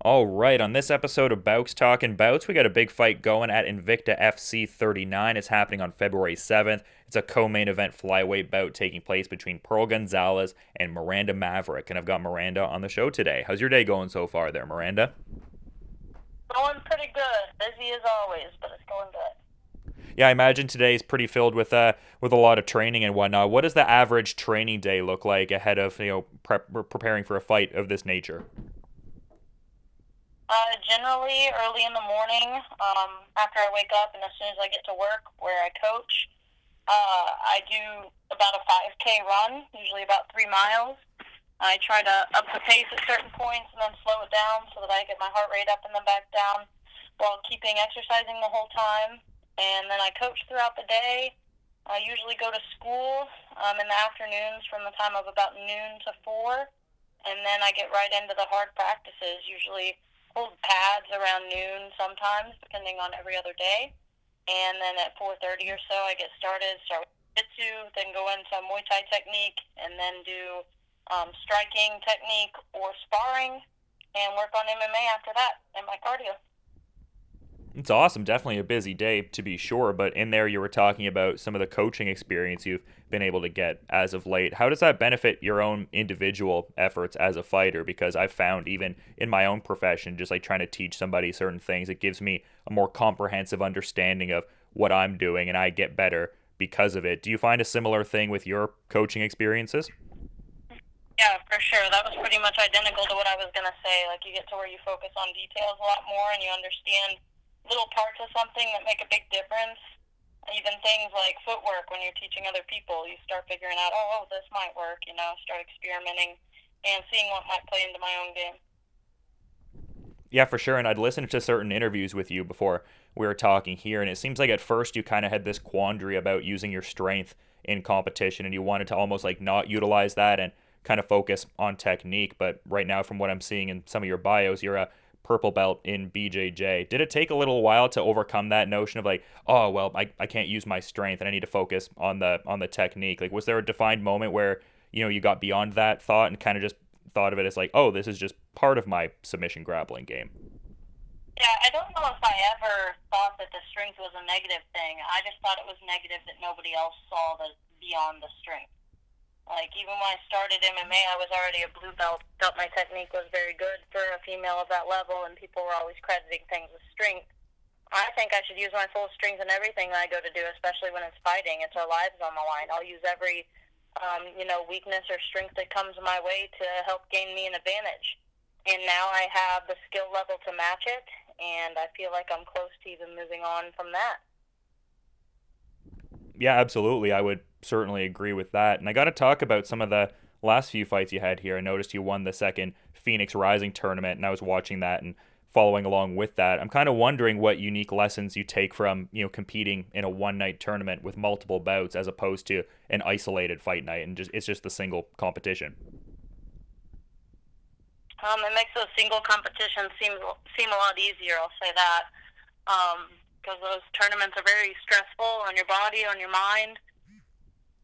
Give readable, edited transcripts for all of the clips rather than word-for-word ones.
All right, on this episode of Bowks Talking Bouts, we got a big fight going at Invicta FC 39. It's happening on February 7th. It's a co-main event flyweight bout taking place between Pearl Gonzalez and Miranda Maverick. And I've got Miranda on the show today. How's your day going so far there, Miranda? Going pretty good. Busy as always, but it's going good. Yeah, I imagine today is pretty filled with a lot of training and whatnot. What does the average training day look like ahead of preparing for a fight of this nature? Generally, early in the morning, after I wake up and as soon as I get to work where I coach, I do about a 5K run, usually about 3 miles. I try to up the pace at certain points and then slow it down so that I get my heart rate up and then back down while keeping exercising the whole time. And then I coach throughout the day. I usually go to school in the afternoons from the time of about noon to 4. And then I get right into the hard practices, usually hold pads around noon sometimes, depending on every other day. And then at 4:30 or so, I get start with jiu-jitsu, then go into Muay Thai technique, and then do striking technique or sparring, and work on MMA after that, and my cardio. It's awesome. Definitely a busy day to be sure. But in there, you were talking about some of the coaching experience you've been able to get as of late. How does that benefit your own individual efforts as a fighter? Because I've found even in my own profession, just like trying to teach somebody certain things, it gives me a more comprehensive understanding of what I'm doing and I get better because of it. Do you find a similar thing with your coaching experiences? Yeah, for sure. That was pretty much identical to what I was going to say. Like, you get to where you focus on details a lot more and you understand little parts of something that make a big difference. Even things like footwork, when you're teaching other people, you start figuring out, this might work, start experimenting and seeing what might play into my own game. Yeah, for sure. And I'd listened to certain interviews with you before we were talking here, and it seems like at first you kind of had this quandary about using your strength in competition, and you wanted to almost like not utilize that and kind of focus on technique. But right now, from what I'm seeing in some of your bios, you're a purple belt in BJJ. Did it take a little while to overcome that notion of like, oh well, I can't use my strength and I need to focus on the technique? Like, was there a defined moment where you got beyond that thought and kind of just thought of it as like, oh, this is just part of my submission grappling game? Yeah, I don't know if I ever thought that the strength was a negative thing. I just thought it was negative that nobody else saw the beyond the strength. Like, even when I started MMA, I was already a blue belt. Felt my technique was very good for a female of that level, and people were always crediting things with strength. I think I should use my full strength in everything that I go to do, especially when it's fighting. It's our lives on the line. I'll use every, weakness or strength that comes my way to help gain me an advantage. And now I have the skill level to match it, and I feel like I'm close to even moving on from that. Yeah, absolutely. I would certainly agree with that. And I got to talk about some of the last few fights you had here. I noticed you won the second Phoenix Rising tournament, and I was watching that and following along with that. I'm kind of wondering what unique lessons you take from, competing in a one-night tournament with multiple bouts as opposed to an isolated fight night, and it's just a single competition. It makes those single competitions seem a lot easier, I'll say that. Because those tournaments are very stressful on your body, on your mind.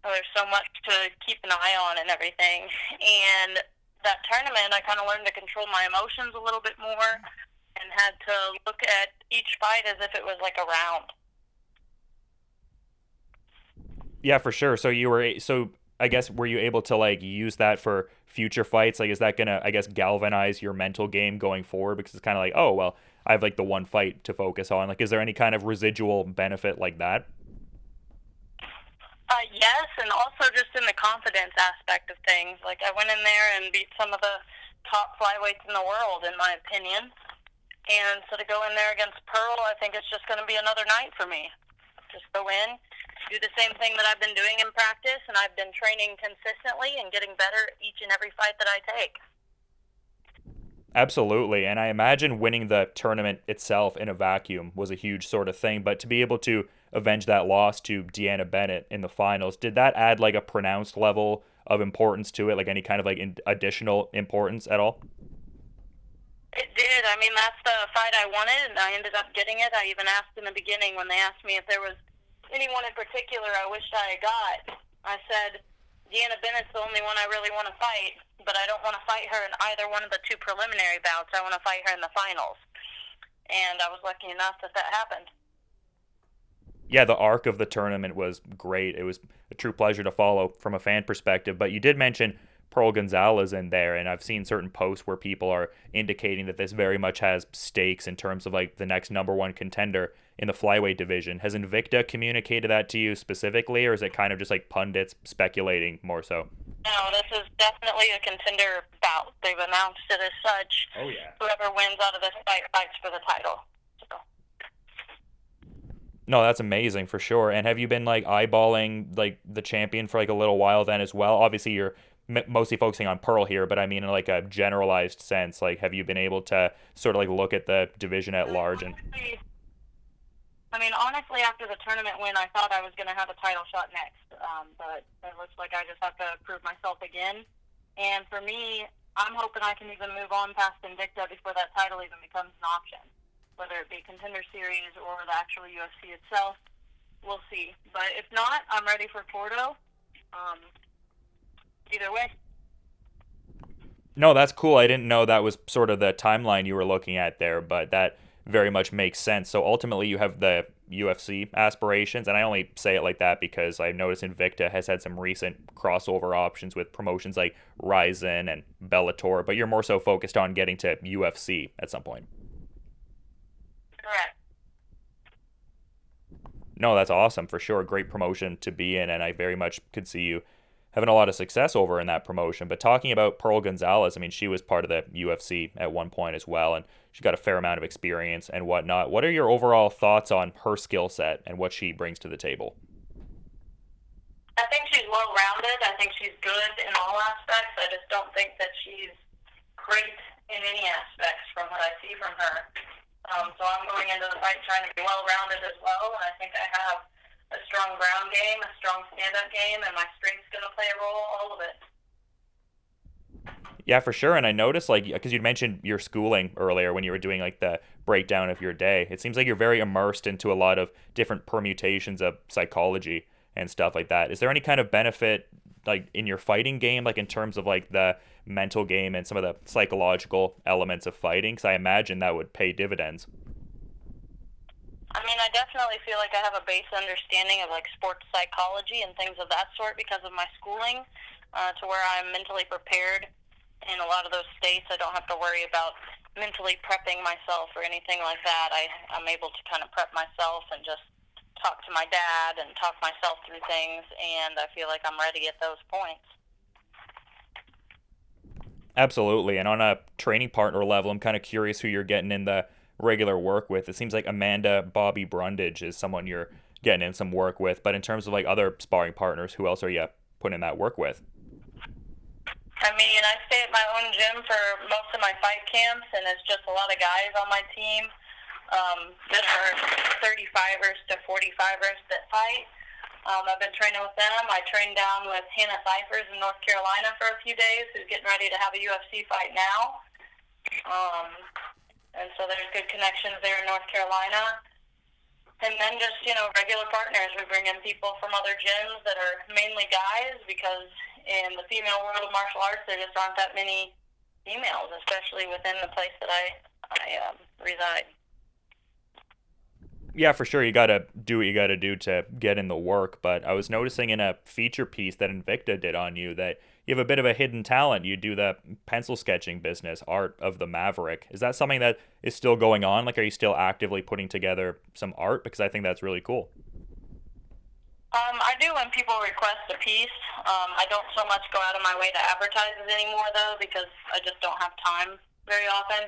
There's so much to keep an eye on and everything. And that tournament, I kind of learned to control my emotions a little bit more and had to look at each fight as if it was like a round. Yeah, for sure. So I guess were you able to like use that for future fights? Like, is that gonna, I guess, galvanize your mental game going forward? Because it's kind of like, oh well, I have like the one fight to focus on. Like, is there any kind of residual benefit like that? Yes, and also just in the confidence aspect of things. Like, I went in there and beat some of the top flyweights in the world, in my opinion. And so to go in there against Pearl, I think it's just going to be another night for me. Just go in, do the same thing that I've been doing in practice, and I've been training consistently and getting better each and every fight that I take. Absolutely. And I imagine winning the tournament itself in a vacuum was a huge sort of thing. But to be able to avenge that loss to Deanna Bennett in the finals, did that add like a pronounced level of importance to it? Like any kind of like additional importance at all? It did. I mean, that's the fight I wanted, and I ended up getting it. I even asked in the beginning when they asked me if there was anyone in particular I wished I had got. I said, Deanna Bennett's the only one I really want to fight, but I don't want to fight her in either one of the 2 preliminary bouts. I want to fight her in the finals. And I was lucky enough that that happened. Yeah, the arc of the tournament was great. It was a true pleasure to follow from a fan perspective. But you did mention Pearl Gonzalez in there, and I've seen certain posts where people are indicating that this very much has stakes in terms of like the next number one contender in the flyweight division. Has Invicta communicated that to you specifically, or is it kind of just like pundits speculating more so? No, this is definitely a contender bout. They've announced it as such. Oh yeah. Whoever wins out of this fight fights for the title. So. No, that's amazing for sure. And have you been like eyeballing like the champion for like a little while then as well? Obviously, you're mostly focusing on Pearl here, but I mean in like a generalized sense. Like, have you been able to sort of like look at the division at large and? Honestly, after the tournament win, I thought I was going to have a title shot next. But it looks like I just have to prove myself again. And for me, I'm hoping I can even move on past Invicta before that title even becomes an option. Whether it be Contender Series or the actual UFC itself, we'll see. But if not, I'm ready for Porto. Either way. No, that's cool. I didn't know that was sort of the timeline you were looking at there, but that very much makes sense. So ultimately, you have the UFC aspirations, and I only say it like that because I noticed Invicta has had some recent crossover options with promotions like Ryzen and Bellator, but you're more so focused on getting to UFC at some point. Correct. No, that's awesome for sure. Great promotion to be in, and I very much could see you having a lot of success over in that promotion. But talking about Pearl Gonzalez, I mean, she was part of the UFC at one point as well, and she got a fair amount of experience and whatnot. What are your overall thoughts on her skill set and what she brings to the table? I think she's well-rounded. I think she's good in all aspects. I just don't think that she's great in any aspects from what I see from her. So I'm going into the fight trying to be well-rounded as well, and I think I have a strong ground game, a strong stand-up game, and my strength's going to play a role, all of it. Yeah, for sure. And I noticed, like, because you'd mentioned your schooling earlier when you were doing like the breakdown of your day, it seems like you're very immersed into a lot of different permutations of psychology and stuff like that. Is there any kind of benefit, like, in your fighting game, like in terms of like the mental game and some of the psychological elements of fighting? Because I imagine that would pay dividends. I definitely feel like I have a base understanding of like sports psychology and things of that sort because of my schooling, to where I'm mentally prepared. In a lot of those states, I don't have to worry about mentally prepping myself or anything like that. I'm able to kind of prep myself and just talk to my dad and talk myself through things, and I feel like I'm ready at those points. Absolutely. And on a training partner level, I'm kind of curious who you're getting in the regular work with. It seems like Amanda Bobby Brundage is someone you're getting in some work with. But in terms of like other sparring partners, who else are you putting in that work with? I stay at my own gym for most of my fight camps, and it's just a lot of guys on my team that are 35ers to 45ers that fight. I've been training with them. I trained down with Hannah Cyphers in North Carolina for a few days, who's getting ready to have a UFC fight now. And so there's good connections there in North Carolina. And then just, regular partners. We bring in people from other gyms that are mainly guys because in the female world of martial arts, there just aren't that many females, especially within the place that I reside. Yeah, for sure. You got to do what you got to do to get in the work. But I was noticing in a feature piece that Invicta did on you that you have a bit of a hidden talent. You do the pencil sketching business, Art of the Maverick. Is that something that is still going on? Like, are you still actively putting together some art? Because I think that's really cool. I do when people request a piece. I don't so much go out of my way to advertise it anymore, though, because I just don't have time very often.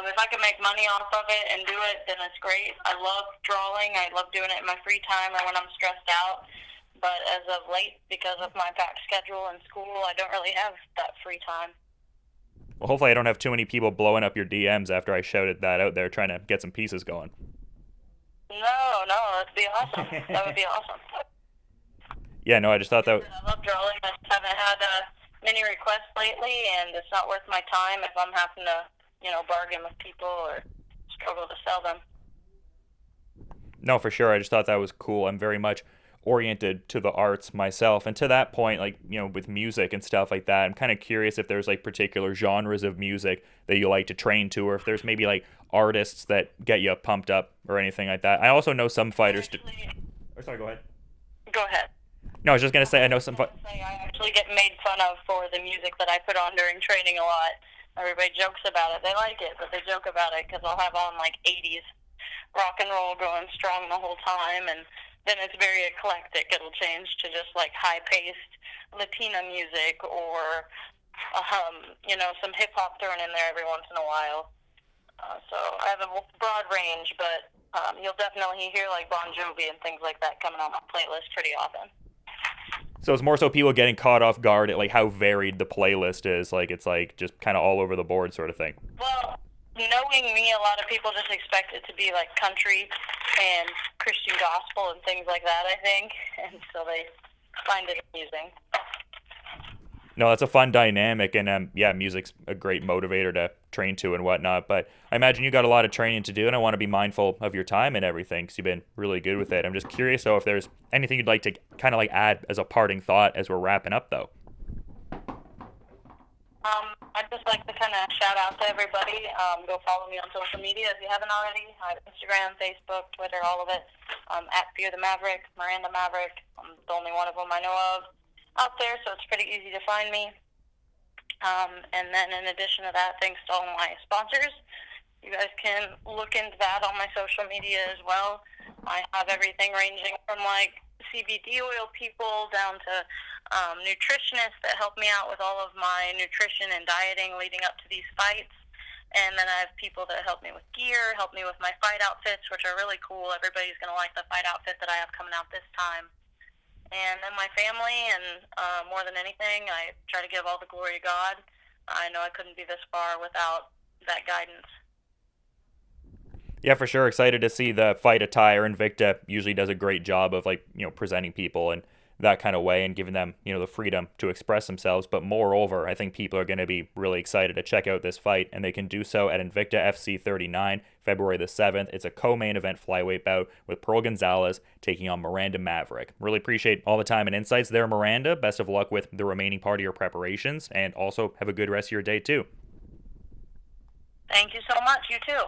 If I can make money off of it and do it, then it's great. I love drawing. I love doing it in my free time or when I'm stressed out. But as of late, because of my packed schedule and school, I don't really have that free time. Well, hopefully I don't have too many people blowing up your DMs after I shouted that out there trying to get some pieces going. No, that'd be awesome. That would be awesome. Yeah, no, I just thought that... I love drawing. I just haven't had many requests lately, and it's not worth my time if I'm having to, bargain with people or struggle to sell them. No, for sure. I just thought that was cool. I'm very much oriented to the arts myself, and to that point, like, you know, with music and stuff like that, I'm kind of curious if there's like particular genres of music that you like to train to, or if there's maybe like artists that get you pumped up or anything like that. I also know some fighters oh, sorry, go ahead. Go ahead. No, I was just gonna say I know some I actually get made fun of for the music that I put on during training a lot. Everybody jokes about it. They like it, but they joke about it because I'll have on like 80s rock and roll going strong the whole time, and then it's very eclectic. It'll change to just like high-paced Latina music, or some hip hop thrown in there every once in a while. So I have a broad range, but you'll definitely hear like Bon Jovi and things like that coming on my playlist pretty often. So it's more so people getting caught off guard at like how varied the playlist is. Like it's like just kind of all over the board sort of thing. Well, knowing me, a lot of people just expect it to be like country and Christian gospel and things like that, I think, and so they find it amusing. No, that's a fun dynamic, and yeah, music's a great motivator to train to and whatnot. But I imagine you got a lot of training to do, and I want to be mindful of your time and everything because you've been really good with it. I'm just curious, though, if there's anything you'd like to kind of like add as a parting thought as we're wrapping up, though. I'd just like to kind of shout out to everybody. Go follow me on social media if you haven't already. I have Instagram, Facebook, Twitter, all of it. At Fear the Maverick, Miranda Maverick. I'm the only one of them I know of out there, so it's pretty easy to find me. And then in addition to that, thanks to all my sponsors. You guys can look into that on my social media as well. I have everything ranging from like CBD oil people down to nutritionists that help me out with all of my nutrition and dieting leading up to these fights. And then I have people that help me with gear, help me with my fight outfits, which are really cool. Everybody's going to like the fight outfit that I have coming out this time. And then my family, and more than anything, I try to give all the glory to God. I know I couldn't be this far without that guidance. Yeah, for sure. Excited to see the fight attire. Invicta usually does a great job of like, you know, presenting people in that kind of way and giving them, you know, the freedom to express themselves. But moreover, I think people are going to be really excited to check out this fight, and they can do so at Invicta FC 39, February the 7th. It's a co-main event flyweight bout with Pearl Gonzalez taking on Miranda Maverick. Really appreciate all the time and insights there, Miranda. Best of luck with the remaining part of your preparations, and also have a good rest of your day too. Thank you so much. You too.